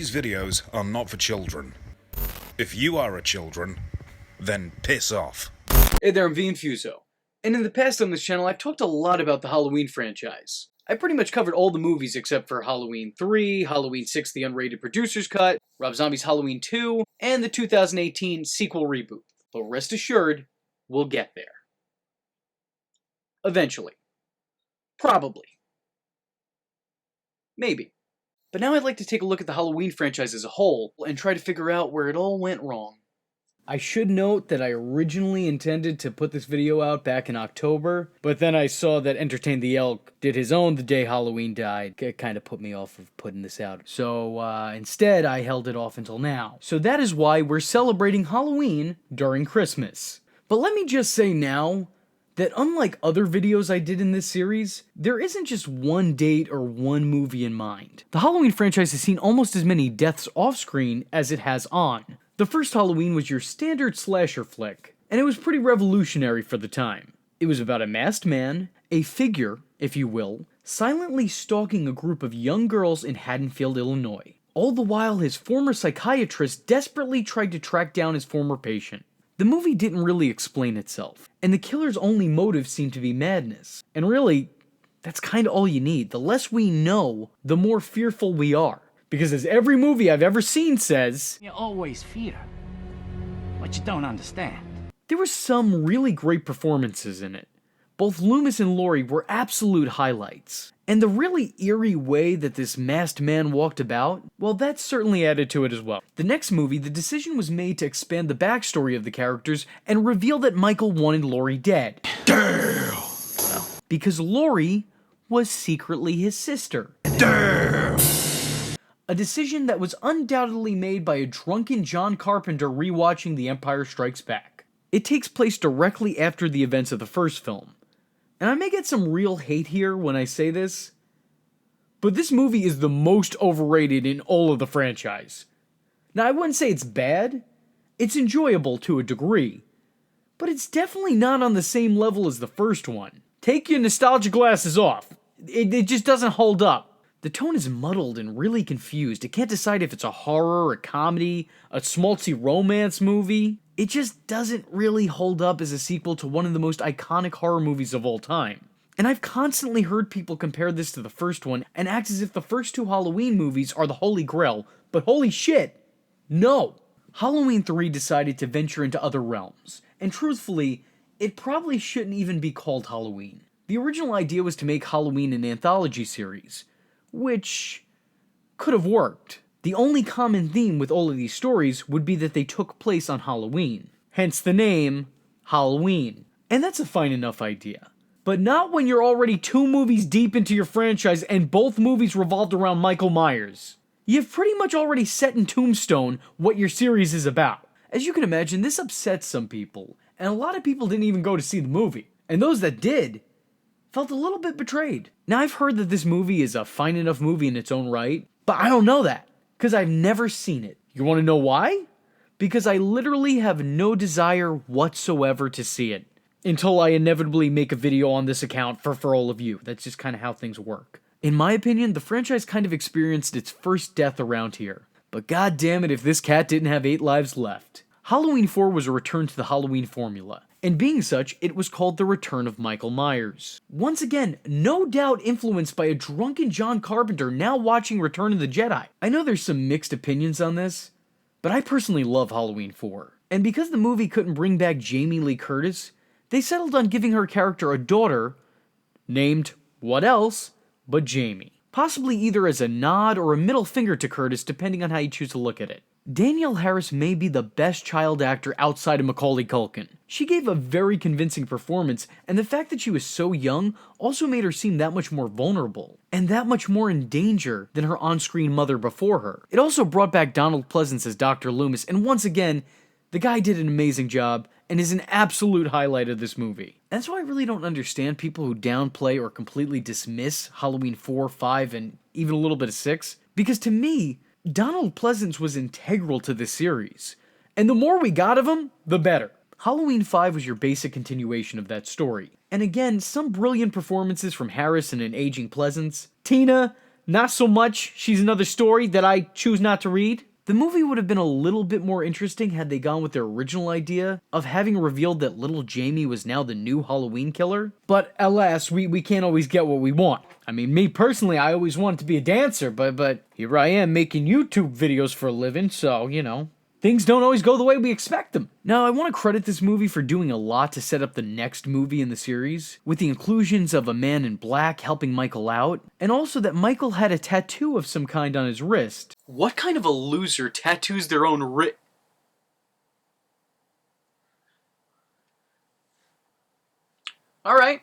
These videos are not for children. If you are a children, then piss off. Hey there, I'm Infuso. And in the past on this channel, I've talked a lot about the Halloween franchise. I pretty much covered all the movies except for Halloween 3, Halloween 6 the unrated producer's cut, Rob Zombie's Halloween 2, and the 2018 sequel reboot. But rest assured, we'll get there. Eventually. Probably. Maybe. But now I'd like to take a look at the Halloween franchise as a whole and try to figure out where it all went wrong. I should note that I originally intended to put this video out back in October, but then I saw that Entertain the Elk did his own the day Halloween died. It kind of put me off of putting this out. So instead, I held it off until now. So that is why we're celebrating Halloween during Christmas. But let me just say now that unlike other videos I did in this series, there isn't just one date or one movie in mind. The Halloween franchise has seen almost as many deaths off-screen as it has on. The first Halloween was your standard slasher flick, and it was pretty revolutionary for the time. It was about a masked man, a figure, if you will, silently stalking a group of young girls in Haddonfield, Illinois. All the while, his former psychiatrist desperately tried to track down his former patient. The movie didn't really explain itself, and the killer's only motive seemed to be madness. And really, that's kinda all you need. The less we know, the more fearful we are. Because as every movie I've ever seen says, you always fear what you don't understand. There were some really great performances in it. Both Loomis and Laurie were absolute highlights. And the really eerie way that this masked man walked about, well, that certainly added to it as well. The next movie, the decision was made to expand the backstory of the characters and reveal that Michael wanted Laurie dead. Damn! Because Laurie was secretly his sister. Damn! A decision that was undoubtedly made by a drunken John Carpenter rewatching The Empire Strikes Back. It takes place directly after the events of the first film. And I may get some real hate here when I say this, but this movie is the most overrated in all of the franchise. Now, I wouldn't say it's bad. It's enjoyable to a degree, but it's definitely not on the same level as the first one. Take your nostalgia glasses off. It just doesn't hold up. The tone is muddled and really confused. It can't decide if it's a horror, a comedy, a schmaltzy romance movie. It just doesn't really hold up as a sequel to one of the most iconic horror movies of all time. And I've constantly heard people compare this to the first one and act as if the first two Halloween movies are the holy grail, but holy shit, no! Halloween 3 decided to venture into other realms, and truthfully, it probably shouldn't even be called Halloween. The original idea was to make Halloween an anthology series, which could have worked. The only common theme with all of these stories would be that they took place on Halloween. Hence the name, Halloween. And that's a fine enough idea. But not when you're already 2 movies deep into your franchise and both movies revolved around Michael Myers. You've pretty much already set in tombstone what your series is about. As you can imagine, this upsets some people, and a lot of people didn't even go to see the movie. And those that did felt a little bit betrayed. Now, I've heard that this movie is a fine enough movie in its own right, but I don't know that, because I've never seen it. You want to know why? Because I literally have no desire whatsoever to see it, until I inevitably make a video on this account for all of you. That's just kind of how things work. In my opinion, the franchise kind of experienced its first death around here. But god damn it if this cat didn't have 8 lives left. Halloween 4 was a return to the Halloween formula, and being such, it was called The Return of Michael Myers. Once again, no doubt influenced by a drunken John Carpenter now watching Return of the Jedi. I know there's some mixed opinions on this, but I personally love Halloween 4. And because the movie couldn't bring back Jamie Lee Curtis, they settled on giving her character a daughter named what else but Jamie. Possibly either as a nod or a middle finger to Curtis, depending on how you choose to look at it. Danielle Harris may be the best child actor outside of Macaulay Culkin. She gave a very convincing performance, and the fact that she was so young also made her seem that much more vulnerable, and that much more in danger than her on-screen mother before her. It also brought back Donald Pleasance as Dr. Loomis, and once again, the guy did an amazing job, and is an absolute highlight of this movie. And that's why I really don't understand people who downplay or completely dismiss Halloween 4, 5, and even a little bit of 6, because to me, Donald Pleasance was integral to this series, and the more we got of him, the better. Halloween 5 was your basic continuation of that story, and again, some brilliant performances from Harris and an aging Pleasance. Tina, not so much. She's another story that I choose not to read. The movie would have been a little bit more interesting had they gone with their original idea of having revealed that little Jamie was now the new Halloween killer. But alas, we can't always get what we want. I mean, me personally, I always wanted to be a dancer, but here I am making YouTube videos for a living, so, you know, things don't always go the way we expect them. Now, I want to credit this movie for doing a lot to set up the next movie in the series, with the inclusions of a man in black helping Michael out, and also that Michael had a tattoo of some kind on his wrist. What kind of a loser tattoos their own wrist? Alright,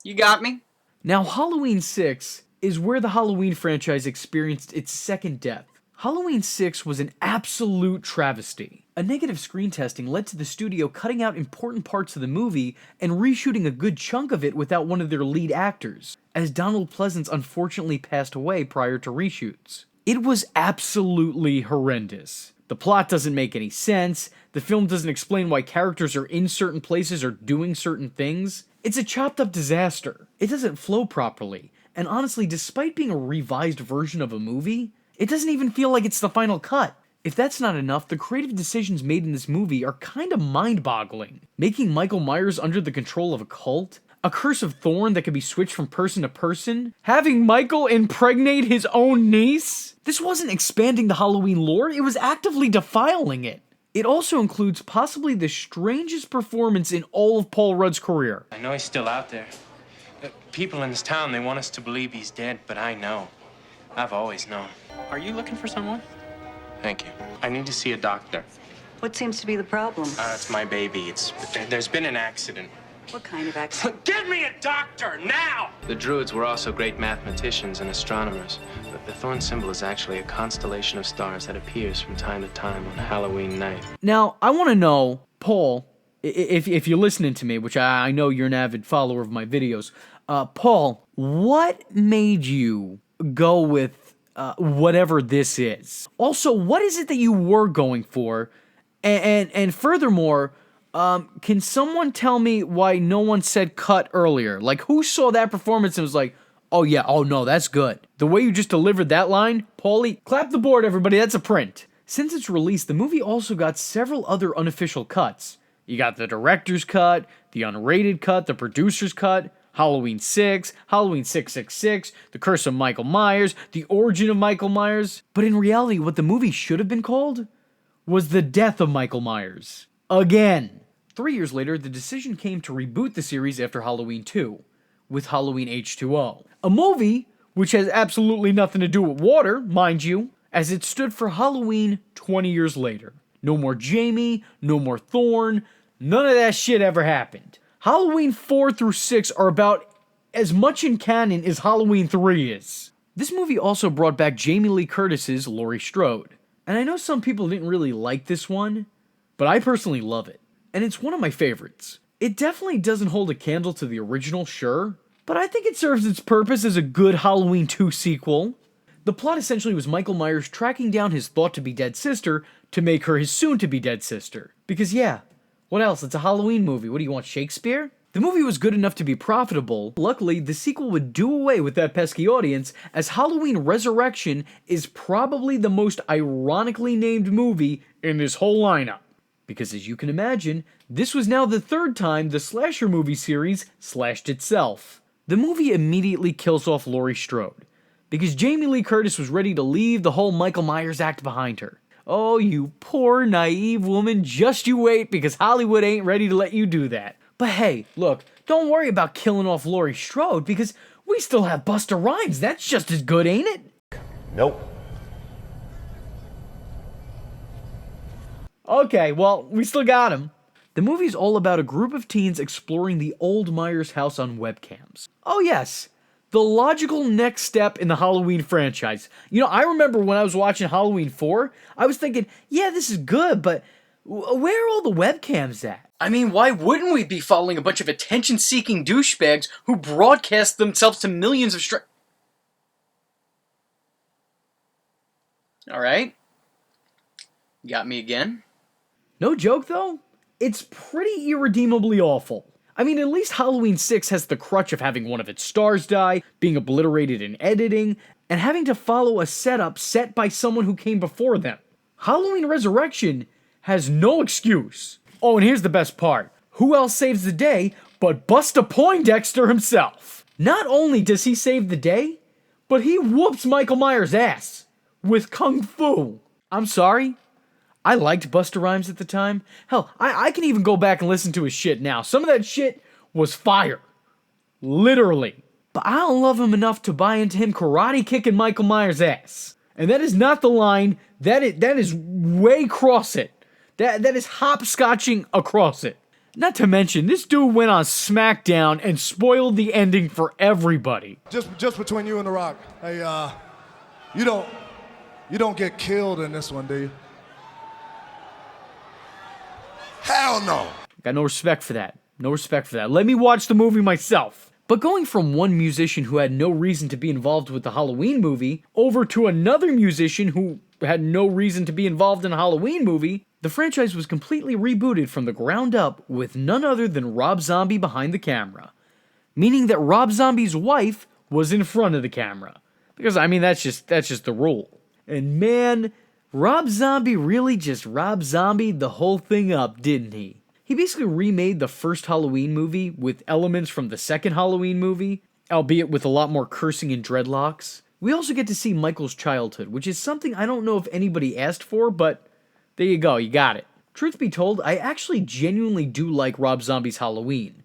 you got me. Now, Halloween 6 is where the Halloween franchise experienced its second death. Halloween 6 was an absolute travesty. A negative screen testing led to the studio cutting out important parts of the movie and reshooting a good chunk of it without one of their lead actors, as Donald Pleasance unfortunately passed away prior to reshoots. It was absolutely horrendous. The plot doesn't make any sense, the film doesn't explain why characters are in certain places or doing certain things. It's a chopped up disaster. It doesn't flow properly, and honestly, despite being a revised version of a movie, it doesn't even feel like it's the final cut. If that's not enough, the creative decisions made in this movie are kinda mind-boggling. Making Michael Myers under the control of a cult, a curse of thorn that can be switched from person to person, having Michael impregnate his own niece. This wasn't expanding the Halloween lore, it was actively defiling it. It also includes possibly the strangest performance in all of Paul Rudd's career. I know he's still out there. People in this town, they want us to believe he's dead, but I know. I've always known. Are you looking for someone? Thank you. I need to see a doctor. What seems to be the problem? It's my baby. There's been an accident. What kind of accident? Get me a doctor, now! The Druids were also great mathematicians and astronomers, but the thorn symbol is actually a constellation of stars that appears from time to time on Halloween night. Now, I want to know, Paul, if you're listening to me, which I know you're an avid follower of my videos, Paul, what made you go with whatever this is? Also, what is it that you were going for? And furthermore, can someone tell me why no one said cut earlier? Like, who saw that performance and was like, oh yeah, oh no, that's good. The way you just delivered that line, Paulie, clap the board, everybody, that's a print. Since its release, the movie also got several other unofficial cuts. You got the director's cut, the unrated cut, the producer's cut, Halloween 6, Halloween 666, The Curse of Michael Myers, The Origin of Michael Myers. But in reality, what the movie should have been called was The Death of Michael Myers. Again. 3 years later, the decision came to reboot the series after Halloween 2, with Halloween H2O. A movie which has absolutely nothing to do with water, mind you, as it stood for Halloween 20 years later. No more Jamie, no more Thorn, none of that shit ever happened. Halloween 4 through 6 are about as much in canon as Halloween 3 is. This movie also brought back Jamie Lee Curtis's Laurie Strode. And I know some people didn't really like this one, but I personally love it. And it's one of my favorites. It definitely doesn't hold a candle to the original, sure, but I think it serves its purpose as a good Halloween 2 sequel. The plot essentially was Michael Myers tracking down his thought-to-be-dead sister to make her his soon-to-be-dead sister. Because yeah, what else? It's a Halloween movie. What do you want, Shakespeare? The movie was good enough to be profitable. Luckily, the sequel would do away with that pesky audience, as Halloween Resurrection is probably the most ironically named movie in this whole lineup. Because as you can imagine, this was now the third time the slasher movie series slashed itself. The movie immediately kills off Laurie Strode, because Jamie Lee Curtis was ready to leave the whole Michael Myers act behind her. Oh, you poor, naive woman, just you wait, because Hollywood ain't ready to let you do that. But hey, look, don't worry about killing off Laurie Strode, because we still have Busta Rhymes. That's just as good, ain't it? Nope. Okay, well, we still got him. The movie's all about a group of teens exploring the old Myers house on webcams. Oh yes, the logical next step in the Halloween franchise. You know, I remember when I was watching Halloween 4, I was thinking, yeah, this is good, but where are all the webcams at? I mean, why wouldn't we be following a bunch of attention-seeking douchebags who broadcast themselves to millions of Alright. You got me again? No joke, though, it's pretty irredeemably awful. I mean, at least Halloween 6 has the crutch of having one of its stars die, being obliterated in editing, and having to follow a setup set by someone who came before them. Halloween Resurrection has no excuse. Oh, and here's the best part. Who else saves the day but Busta Poindexter himself? Not only does he save the day, but he whoops Michael Myers' ass with Kung Fu. I'm sorry. I liked Busta Rhymes at the time. Hell, I can even go back and listen to his shit now. Some of that shit was fire. Literally. But I don't love him enough to buy into him karate kicking Michael Myers' ass. And that is not the line. That is way across it. That is hopscotching across it. Not to mention, this dude went on SmackDown and spoiled the ending for everybody. Just between you and The Rock, hey, you don't get killed in this one, do you? Hell no. Got no respect for that. No respect for that. Let me watch the movie myself. But going from one musician who had no reason to be involved with the Halloween movie over to another musician who had no reason to be involved in a Halloween movie, the franchise was completely rebooted from the ground up with none other than Rob Zombie behind the camera. Meaning that Rob Zombie's wife was in front of the camera. Because, I mean, that's just the rule. And man, Rob Zombie really just Rob Zombied the whole thing up, didn't he? He basically remade the first Halloween movie with elements from the second Halloween movie, albeit with a lot more cursing and dreadlocks. We also get to see Michael's childhood, which is something I don't know if anybody asked for, but there you go, you got it. Truth be told, I actually genuinely do like Rob Zombie's Halloween.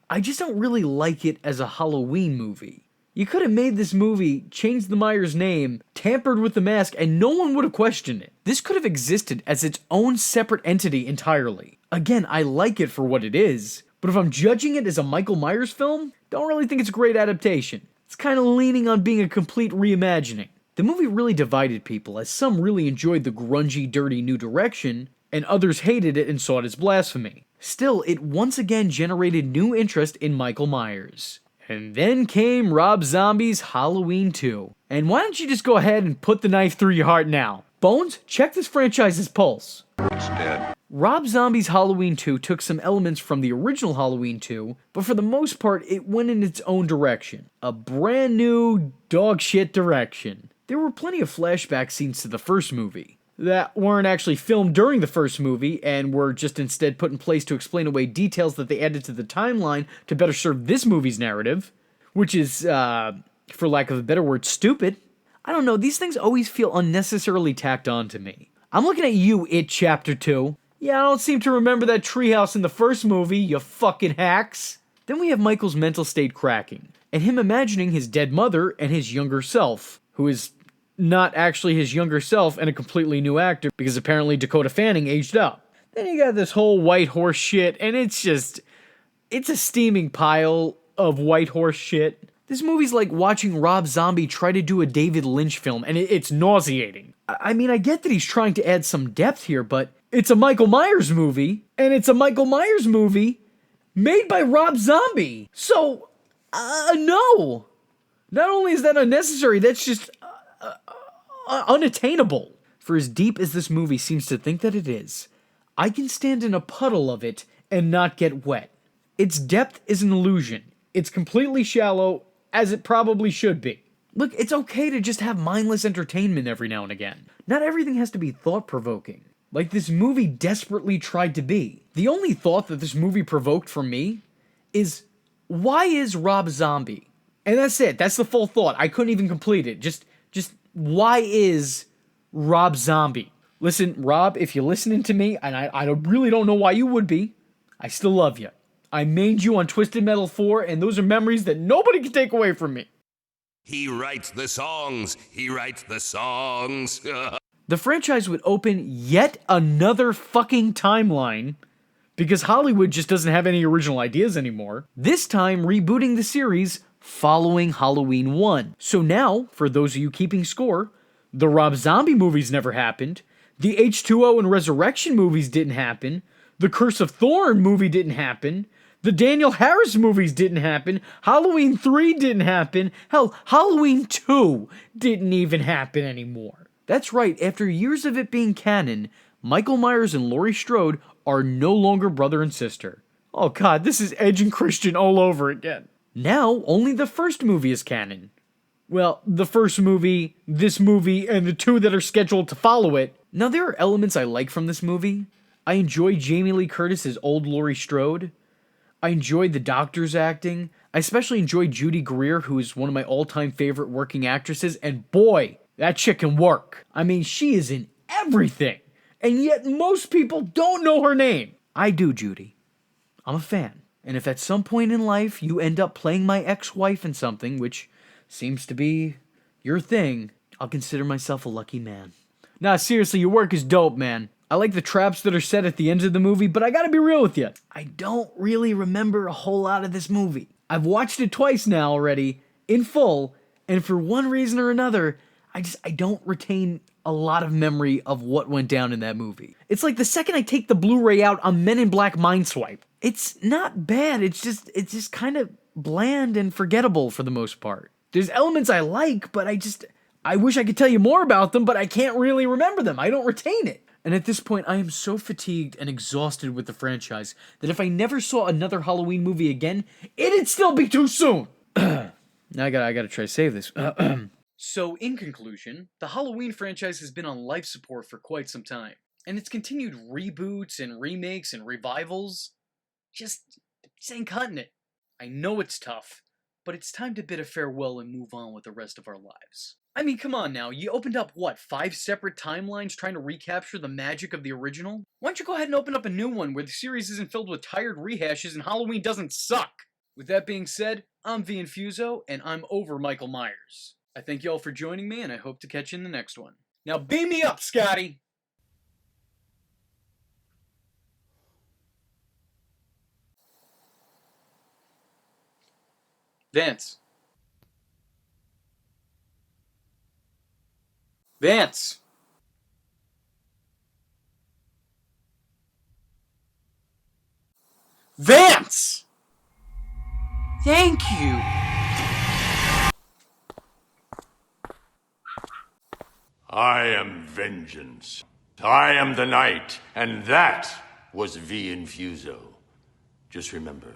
I just don't really like it as a Halloween movie. You could have made this movie, changed the Myers name, tampered with the mask, and no one would have questioned it. This could have existed as its own separate entity entirely. Again, I like it for what it is, but if I'm judging it as a Michael Myers film, don't really think it's a great adaptation. It's kind of leaning on being a complete reimagining. The movie really divided people, as some really enjoyed the grungy, dirty new direction, and others hated it and saw it as blasphemy. Still, it once again generated new interest in Michael Myers. And then came Rob Zombie's Halloween 2. And why don't you just go ahead and put the knife through your heart now? Bones, check this franchise's pulse. It's dead. Rob Zombie's Halloween 2 took some elements from the original Halloween 2, but for the most part, it went in its own direction. A brand new dog shit direction. There were plenty of flashback scenes to the first movie that weren't actually filmed during the first movie and were just instead put in place to explain away details that they added to the timeline to better serve this movie's narrative, which is, for lack of a better word, stupid. I don't know, these things always feel unnecessarily tacked on to me. I'm looking at you, It Chapter 2. Yeah, I don't seem to remember that treehouse in the first movie, you fucking hacks. Then we have Michael's mental state cracking, and him imagining his dead mother and his younger self, who is not actually his younger self and a completely new actor, because apparently Dakota Fanning aged up. Then you got this whole white horse shit, and it's a steaming pile of white horse shit. This movie's like watching Rob Zombie try to do a David Lynch film, and it's nauseating. I mean, I get that he's trying to add some depth here, but it's a Michael Myers movie, and it's a Michael Myers movie made by Rob Zombie. So, no. Not only is that unnecessary, that's just unattainable. For as deep as this movie seems to think that it is, I can stand in a puddle of it and not get wet. Its depth is an illusion. It's completely shallow, as it probably should be. Look, it's okay to just have mindless entertainment every now and again. Not everything has to be thought-provoking, like this movie desperately tried to be. The only thought that this movie provoked from me is, why is Rob Zombie? And that's it. That's the full thought. I couldn't even complete it. Just why is Rob Zombie? Listen, Rob, if you're listening to me, and I really don't know why you would be, I still love you. I made you on Twisted Metal 4, and those are memories that nobody can take away from me. He writes the songs. He writes the songs. The franchise would open yet another fucking timeline, because Hollywood just doesn't have any original ideas anymore. This time, rebooting the series following Halloween 1. So now, for those of you keeping score, the Rob Zombie movies never happened, the H2O and Resurrection movies didn't happen, the Curse of Thorn movie didn't happen, the Daniel Harris movies didn't happen, Halloween 3 didn't happen, hell, Halloween 2 didn't even happen anymore. That's right, after years of it being canon, Michael Myers and Laurie Strode are no longer brother and sister. Oh god, this is Edge and Christian all over again. Now, only the first movie is canon. Well, the first movie, this movie, and the two that are scheduled to follow it. Now, there are elements I like from this movie. I enjoy Jamie Lee Curtis as old Laurie Strode. I enjoyed the Doctor's acting. I especially enjoyed Judy Greer, who is one of my all-time favorite working actresses, and boy, that chick can work. I mean, she is in everything, and yet most people don't know her name. I do, Judy. I'm a fan. And if at some point in life you end up playing my ex-wife in something, which seems to be your thing, I'll consider myself a lucky man. Nah, seriously, your work is dope, man. I like the traps that are set at the ends of the movie, but I gotta be real with you. I don't really remember a whole lot of this movie. I've watched it twice now already, in full, and for one reason or another, I don't retain a lot of memory of what went down in that movie. It's like the second I take the Blu-ray out, I'm Men in Black Mindswipe. It's not bad, it's just kind of bland and forgettable for the most part. There's elements I like, but I wish I could tell you more about them, but I can't really remember them. I don't retain it. And at this point, I am so fatigued and exhausted with the franchise that if I never saw another Halloween movie again, it'd still be too soon. Now I gotta try to save this. So, in conclusion, the Halloween franchise has been on life support for quite some time. And its continued reboots and remakes and revivals just ain't cutting it. I know it's tough, but it's time to bid a farewell and move on with the rest of our lives. I mean, come on now, you opened up, 5 separate timelines trying to recapture the magic of the original? Why don't you go ahead and open up a new one where the series isn't filled with tired rehashes and Halloween doesn't suck? With that being said, I'm V Infuso, and I'm over Michael Myers. I thank y'all for joining me, and I hope to catch you in the next one. Now beam me up, Scotty! Vance. Vance! Vance! Thank you! I am vengeance. I am the night, and that was V Infuso. Just remember,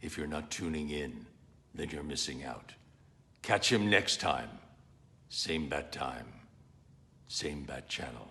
if you're not tuning in, then you're missing out. Catch him next time. Same bat time, same bat channel.